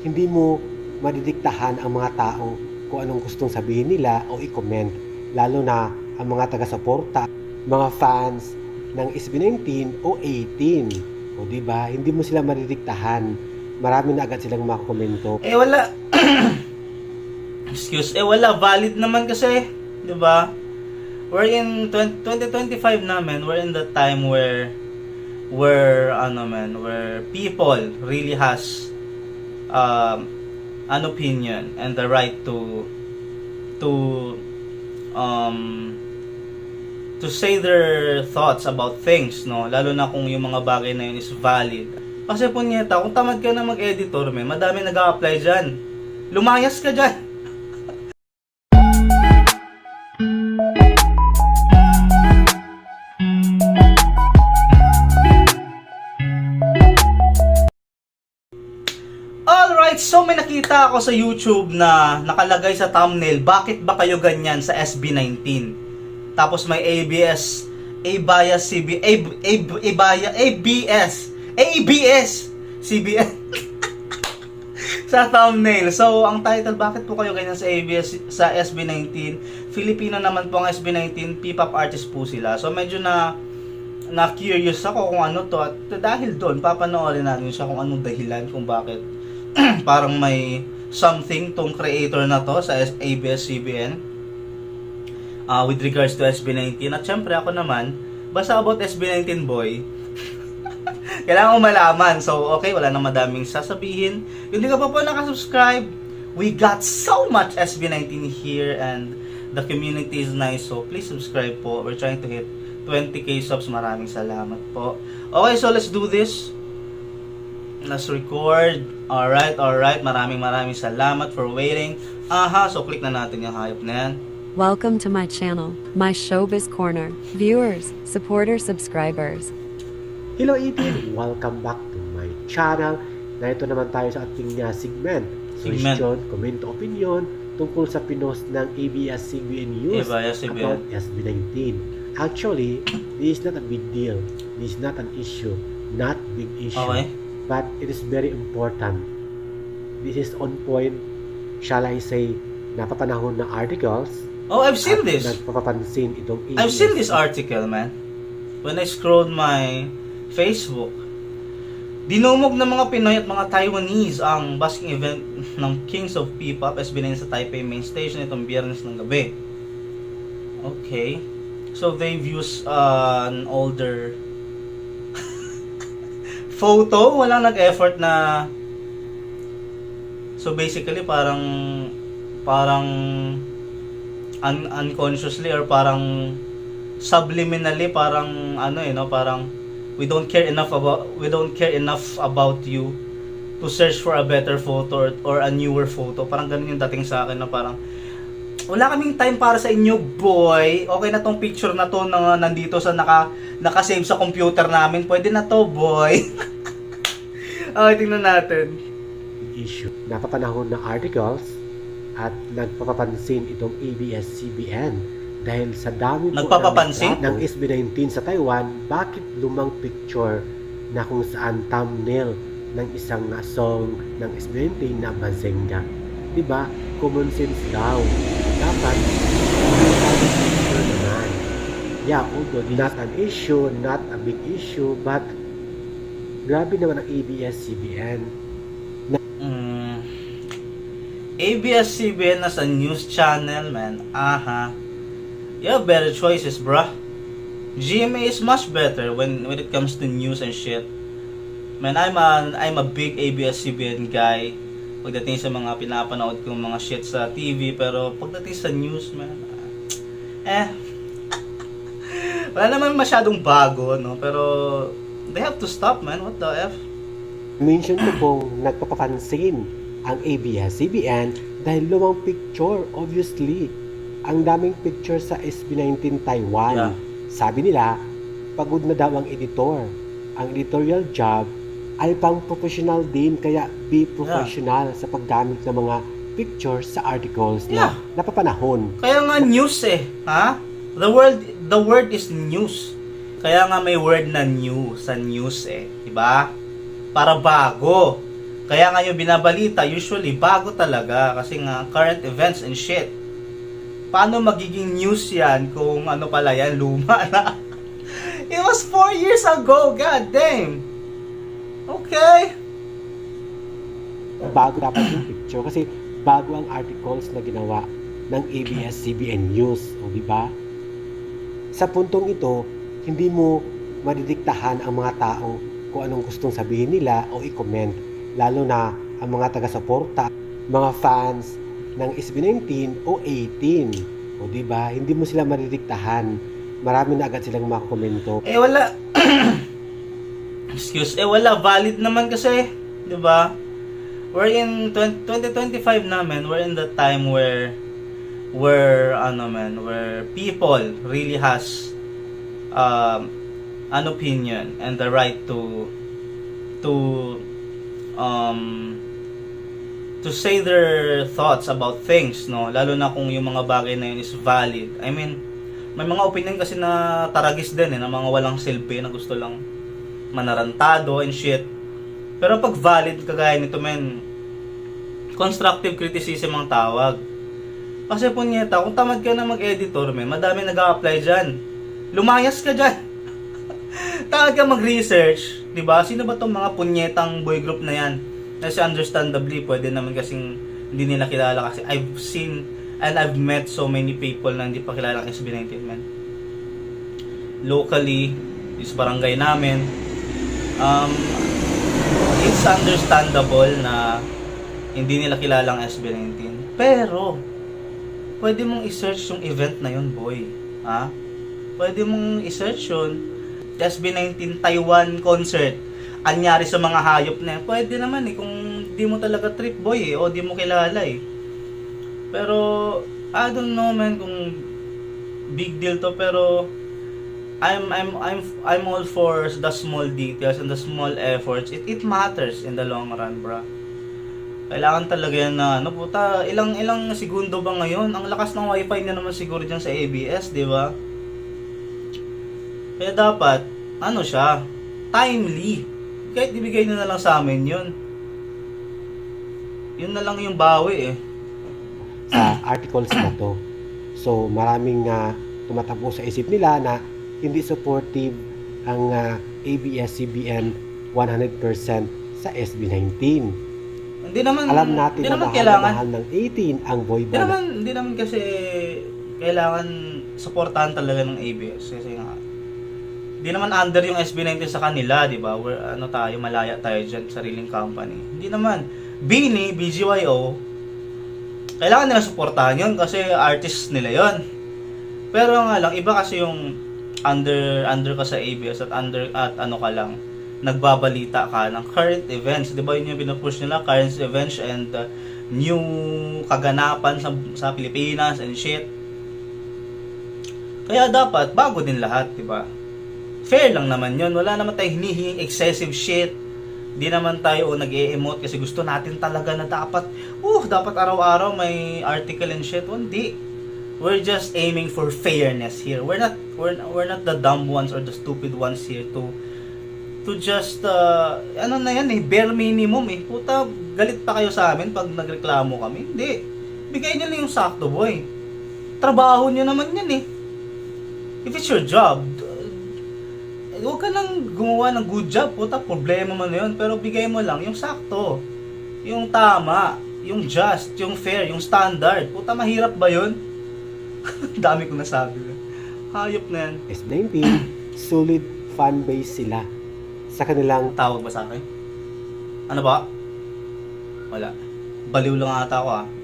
Hindi mo madidiktahan ang mga tao kung anong gustong sabihin nila o i-comment, lalo na ang mga taga-suporta, mga fans ng SB19 o 18. O di ba? Hindi mo sila madidiktahan. Marami na agad silang mga komento. Wala. Wala. Valid naman kasi. Diba? We're in 2025 naman. We're in the time where people really has an opinion and the right to um to say their thoughts about things, no? Lalo na kung yung mga bagay na yun is valid. Kasi punyeta, kung tamad ka na mag-editor, madami nag-a-apply dyan. Lumayas ka dyan. Alright, so may nakita ako sa YouTube na nakalagay sa thumbnail, bakit ba kayo ganyan sa SB19? Tapos may ABS, CBN sa thumbnail. So, ang title, bakit po kayo ganyan sa ABS, sa SB19? Filipino naman po ang SB19, P-pop artist po sila. So, medyo na curious ako kung ano to, at dahil doon, papanoorin natin siya kung anong dahilan, kung bakit parang may something tong creator na to sa ABS-CBN with regards to SB19. At syempre ako naman, basta about SB19 boy, kailangan mo malaman. So okay, wala na madaming sasabihin. Kung hindi ka pa po nakasubscribe, we got so much SB19 here and the community is nice, so please subscribe po. We're trying to hit 20k subs. Maraming salamat po. Okay, so let's do this. Let's record. Alright. Maraming salamat for waiting. So click na natin yung hayop na yan. Welcome to my channel, my Showbiz Corner. Viewers, supporters, subscribers. Hello 18! Welcome back to my channel. Narito naman tayo sa ating segment. Question, comment, opinion tungkol sa pinost ng ABS-CBN News about SB19. Actually, this is not a big deal. This is not an issue. Not big issue. Okay. But it is very important. This is on point, shall I say, napapanahon na articles. Oh, I've seen this. Nagpapapansin itong ABS. I've seen this article, man. When I scrolled my Facebook, dinumog ng mga Pinoy at mga Taiwanese ang busking event ng Kings of P-pop SB9 sa Taipei Main Station itong Biyernes ng gabi. Okay. So they've used an older photo. Walang nag-effort na. So basically parang unconsciously or parang subliminally, parang parang we don't care enough about you to search for a better photo or a newer photo. Parang ganun yung dating sa akin, na parang wala kaming time para sa inyo, boy. Okay na tong picture na to na nandito sa naka-save sa computer namin. Pwede na to, boy. Okay, tingnan natin. Issue. Napapanahon na articles at nagpapapansin itong ABS-CBN dahil sa dami po ng SB19 sa Taiwan. Bakit lumang picture na kung saan thumbnail ng isang song ng SB19 na Bazenga? Diba? Common sense daw. Dapat picture naman. Yeah, although not an issue, not a big issue, but grabe naman ang ABS-CBN. ABS-CBN as a news channel, man. You have better choices, bruh. GMA is much better when it comes to news and shit. Man, I'm a big ABS-CBN guy pagdating sa mga pinapanood kong mga shit sa TV, pero pagdating sa news, man, wala naman masyadong bago, no? Pero they have to stop, man. What the F? Mention ko pong nagpapapansin ang ABS-CBN dahil lumang picture, obviously. Ang daming picture sa SB19 Taiwan. Yeah. Sabi nila, pagod na daw ang editor. Ang editorial job ay pang professional din, kaya be professional sa paggamit ng mga pictures sa articles na napapanahon. Kaya nga news ha? The word is news. Kaya nga may word na new sa news diba? Para bago. Kaya nga yung binabalita, usually, bago talaga. Kasi nga, current events and shit. Paano magiging news yan kung ano pala yan, luma na? It was 4 years ago, god damn! Okay. Bago dapat yung picture kasi bago ang articles na ginawa ng ABS-CBN News, o di ba? Sa puntong ito, hindi mo madidiktahan ang mga tao kung anong gustong sabihin nila o i-comment, lalo na ang mga taga-suporta, mga fans ng SB19 o 18. O di ba? Hindi mo sila madidiktahan. Marami na agad silang mga komento. Wala. Wala. Valid naman kasi, di ba? We're in 2025 namin. We're in the time where people really has an opinion and the right to say their thoughts about things, no? Lalo na kung yung mga bagay na yun is valid. I mean, may mga opinion kasi na taragis din na mga walang silbi na gusto lang manarantado and shit. Pero pag valid kagaya nito, men, constructive criticism ang tawag. Kasi punyeta, kung tamad ka na mag-editor, men, madami nag-a-apply dyan. Lumayas ka dyan. Tamad ka mag-research, di ba? Sino ba tong mga punyetang boy group na yan? Kasi understandably, pwede naman kasing hindi nila kilala kasi I've seen and I've met so many people na hindi pa kilala ang SB19, man. Locally, is barangay namin, it's understandable na hindi nila kilala ang SB19. Pero, pwede mong i-search yung event na yun, boy. Ha? Pwede mong i-search yun. SB19 Taiwan concert. Anyari sa mga hayop na yan. Pwede naman kung di mo talaga trip, boy, o di mo kilala Pero, I don't know, man, kung big deal to, pero I'm all for the small details and the small efforts. It matters in the long run, bro. Kailangan talaga yan na, puta, ilang segundo ba ngayon? Ang lakas ng wifi na naman siguro dyan sa ABS, di ba? Kaya dapat, siya, timely. Kahit ibigay na lang sa amin yun. Yun na lang yung bawi sa articles na to. So, maraming tumatakbo sa isip nila na hindi supportive ang ABS-CBN 100% sa SB19. Hindi naman, alam natin hindi na mahal ng 18 ang boy band. Hindi naman kasi kailangan suportahan talaga ng ABS kasi nga hindi naman under yung SB19 sa kanila, di ba? Tayo, malaya tayo dyan, sariling company. Hindi naman. Bini, BGYO, kailangan nila suportahan yun kasi artist nila yon. Pero nga lang, iba kasi yung under ka sa ABS at ka lang, nagbabalita ka ng current events. Di ba yun yung pinupush nila? Current events and new kaganapan sa Pilipinas and shit. Kaya dapat, bago din lahat, di ba? Fair lang naman yun. Wala naman tayo hinihinging excessive shit. Di naman tayo nag-e-emote kasi gusto natin talaga na dapat araw-araw may article and shit. Hindi. We're just aiming for fairness here. We're not the dumb ones or the stupid ones here to just bare minimum Puta, galit pa kayo sa amin pag nagreklamo kami. Hindi. Bigay niyo lang yung sakto, boy. Trabaho niyo naman yan If it's your job, huwag ka nang gumawa ng good job, puta, problema mo na yun. Pero bigay mo lang yung sakto, yung tama, yung just, yung fair, yung standard. Puta, mahirap ba yun? Dami kong nasabi. Hayop na yan. SB19, solid fanbase sila sa kanilang... Tawag ba sa akin? Ano ba? Wala. Baliw lang ata ako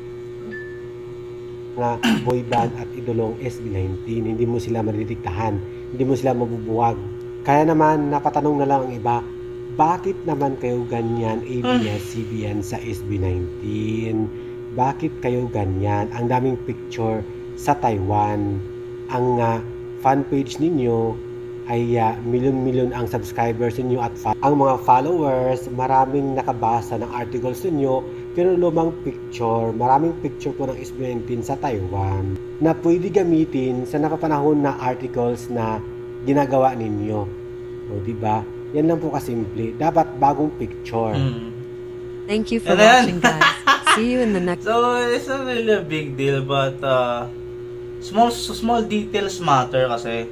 nga boy band at idolong SB19. Hindi mo sila madidiktahan. Hindi mo sila mabubuwag. Kaya naman, napatanong na lang ang iba, bakit naman kayo ganyan ABS-CBN sa SB19? Bakit kayo ganyan? Ang daming picture sa Taiwan. Ang fan page ninyo ay milyon-milyon ang subscribers ninyo at ang mga followers, maraming nakabasa ng articles ninyo, pero lumang picture, maraming picture po ng SB19 sa Taiwan na pwede gamitin sa nakapanahon na articles na ginagawa ninyo. O, diba? Yan lang po kasimple. Dapat bagong picture. Thank you for And then- watching, guys. See you in the next. So, it's not really a big deal, but small details matter kasi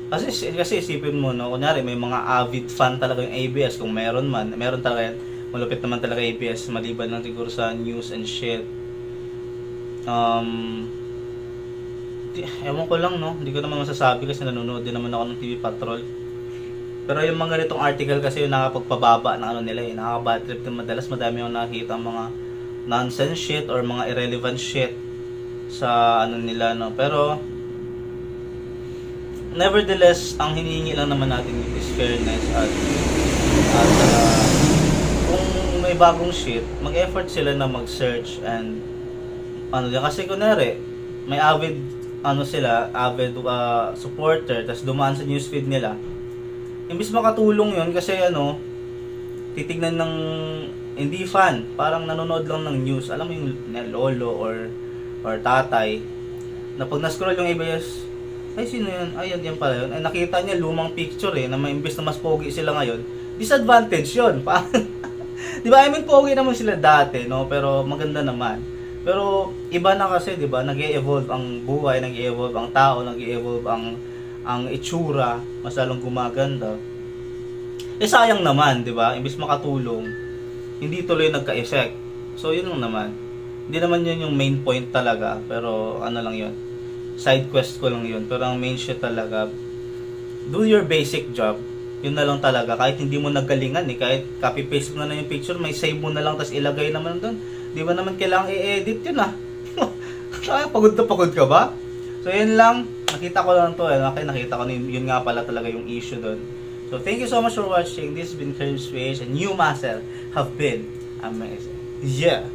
isipin mo, no, kunyari may mga avid fan talaga yung ABS, kung meron talaga yan, malupit naman talaga ABS, maliban lang siguro sa news and shit. Ewan ko lang, no, hindi ko naman masasabi kasi nanonood din naman ako ng TV Patrol. Pero yung mga ganitong article kasi yung nakapagpababa ng ano nila, nakaka-bad trip din madalas, madami yung nakikita mga nonsense shit or mga irrelevant shit sa ano nila, no. Pero nevertheless, ang hinihingi lang naman natin is fairness at kung may bagong shit, mag-effort sila na mag-search and ano din, kasi kunwari may avid supporter, tas dumaan sa newsfeed nila, imbis makatulong yun kasi titignan ng hindi fan, parang nanonood lang ng news, alam mo yung lolo or tatay, na pag na-scroll yung ABS, ay sino yun? Ay yan pala yun. Ay nakita niya lumang picture na imbis na mas pogi sila ngayon, disadvantage yun. Di ba? I mean, pogi naman sila dati, no? Pero maganda naman. Pero iba na kasi, di ba? Nag-e-evolve ang buhay, nag-e-evolve ang tao, nag-e-evolve ang itsura, mas lalong gumaganda. Sayang naman, di ba? Imbis makatulong, hindi tuloy nagka-effect. So yun lang naman. Hindi naman yun yung main point talaga, pero ano lang yun, side quest ko lang yun. Pero ang main shit talaga, do your basic job. Yun na lang talaga. Kahit hindi mo nagalingan kahit copy paste mo na yung picture, may save mo na lang tapos ilagay naman doon. Di ba naman kailangan i-edit yun pagod na pagod ka ba? So yun lang, nakita ko lang to nakita ko yun nga pala talaga yung issue doon. So thank you so much for watching. This has been Curve Swage and you, Master, have been amazing. Yeah.